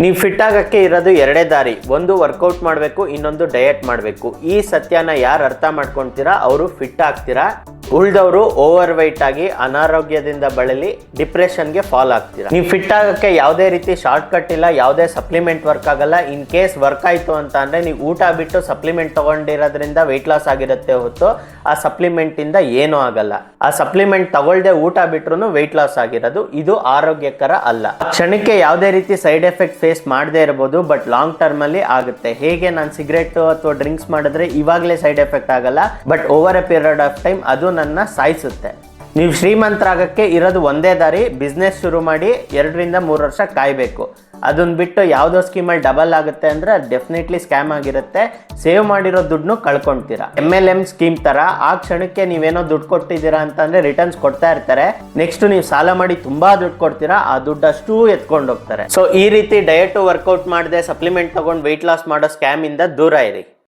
ನೀವು ಫಿಟ್ ಆಗಕ್ಕೆ ಇರೋದು ಎರಡೇ ದಾರಿ, ಒಂದು ವರ್ಕೌಟ್ ಮಾಡಬೇಕು, ಇನ್ನೊಂದು ಡಯಟ್ ಮಾಡಬೇಕು. ಈ ಸತ್ಯನ ಯಾರು ಅರ್ಥ ಮಾಡ್ಕೊಳ್ತೀರಾ ಅವರು ಫಿಟ್ ಆಗ್ತೀರಾ. ಉಳಿದವರು ಓವರ್ ವೈಟ್ ಆಗಿ ಅನಾರೋಗ್ಯದಿಂದ ಬಳಲಿ ಡಿಪ್ರೆಷನ್ಗೆ ಫಾಲ್ ಆಗ್ತೀರಾ. ನೀವು ಫಿಟ್ ಆಗಕ್ಕೆ ಯಾವುದೇ ರೀತಿ ಶಾರ್ಟ್ ಕಟ್ ಇಲ್ಲ, ಯಾವುದೇ ಸಪ್ಲಿಮೆಂಟ್ ವರ್ಕ್ ಆಗಲ್ಲ. ಇನ್ ಕೇಸ್ ವರ್ಕ್ ಆಯ್ತು ಅಂತ ಅಂದ್ರೆ ನೀವು ಊಟ ಬಿಟ್ಟು ಸಪ್ಲಿಮೆಂಟ್ ತಗೊಂಡಿರೋದ್ರಿಂದ ವೆಯ್ಟ್ ಲಾಸ್ ಆಗಿರುತ್ತೆ ಹೊತ್ತು ಆ ಸಪ್ಲಿಮೆಂಟ್ ಇಂದ ಏನೂ ಆಗಲ್ಲ. ಆ ಸಪ್ಲಿಮೆಂಟ್ ತಗೊಳ್ದೆ ಊಟ ಬಿಟ್ರು ವೆಯ್ಟ್ ಲಾಸ್ ಆಗಿರೋದು ಇದು ಆರೋಗ್ಯಕರ ಅಲ್ಲ. ಕ್ಷಣಕ್ಕೆ ಯಾವುದೇ ರೀತಿ ಸೈಡ್ ಎಫೆಕ್ಟ್ ಫೇಸ್ ಮಾಡದೇ ಇರಬಹುದು, ಬಟ್ ಲಾಂಗ್ ಟರ್ಮ್ ಅಲ್ಲಿ ಆಗುತ್ತೆ. ಹೇಗೆ ನಾನು ಸಿಗರೇಟ್ ಅಥವಾ ಡ್ರಿಂಕ್ಸ್ ಮಾಡಿದ್ರೆ ಇವಾಗಲೇ ಸೈಡ್ ಎಫೆಕ್ಟ್ ಆಗಲ್ಲ, but over A period of time ಅದು ನನ್ನ ಸಾಯಿಸುತ್ತೆ. ನೀವು ಶ್ರೀಮಂತರಾಗಕ್ಕೆ ಇರೋದು ಒಂದೇ ದಾರಿ, ಬಿಸ್ನೆಸ್ ಶುರು ಮಾಡಿ 2 ರಿಂದ 3 ವರ್ಷ ಕಾಯಬೇಕು. ಅದನ್ನ ಬಿಟ್ಟು ಯಾವುದೋ ಸ್ಕೀಮಲ್ಲಿ ಡಬಲ್ ಆಗುತ್ತೆ ಅಂದ್ರೆ ಡೆಫಿನೆಟ್ಲಿ ಸ್ಕ್ಯಾಮ್ ಆಗಿರುತ್ತೆ. ಸೇವ್ ಮಾಡಿರೋ ದುಡ್ಡನ್ನು ಕಳ್ಕೊಂತೀರಾ. MLM ಸ್ಕೀಮ್ ತರ ಆ ಕ್ಷಣಕ್ಕೆ ನೀವೇನೋ ದುಡ್ಡು ಕೊಟ್ಟಿದ್ದೀರಾ ಅಂತಂದ್ರೆ ರಿಟರ್ನ್ಸ್ ಕೊಡ್ತಾ ಇರ್ತಾರೆ. ನೆಕ್ಸ್ಟ್ ನೀವು ಸಾಲ ಮಾಡಿ ತುಂಬಾ ದುಡ್ಡು ಕೊಡ್ತೀರಾ, ಆ ದುಡ್ಡಷ್ಟು ಎತ್ಕೊಂಡು ಹೋಗ್ತಾರೆ. ಸೊ ಈ ರೀತಿ ಡಯಟ್ ವರ್ಕೌಟ್ ಮಾಡದೆ ಸಪ್ಲಿಮೆಂಟ್ ತಗೊಂಡು ವೆಯ್ಟ್ ಲಾಸ್ ಮಾಡೋ ಸ್ಕ್ಯಾಮ್ ಇಂದ ದೂರ ಇರಿ.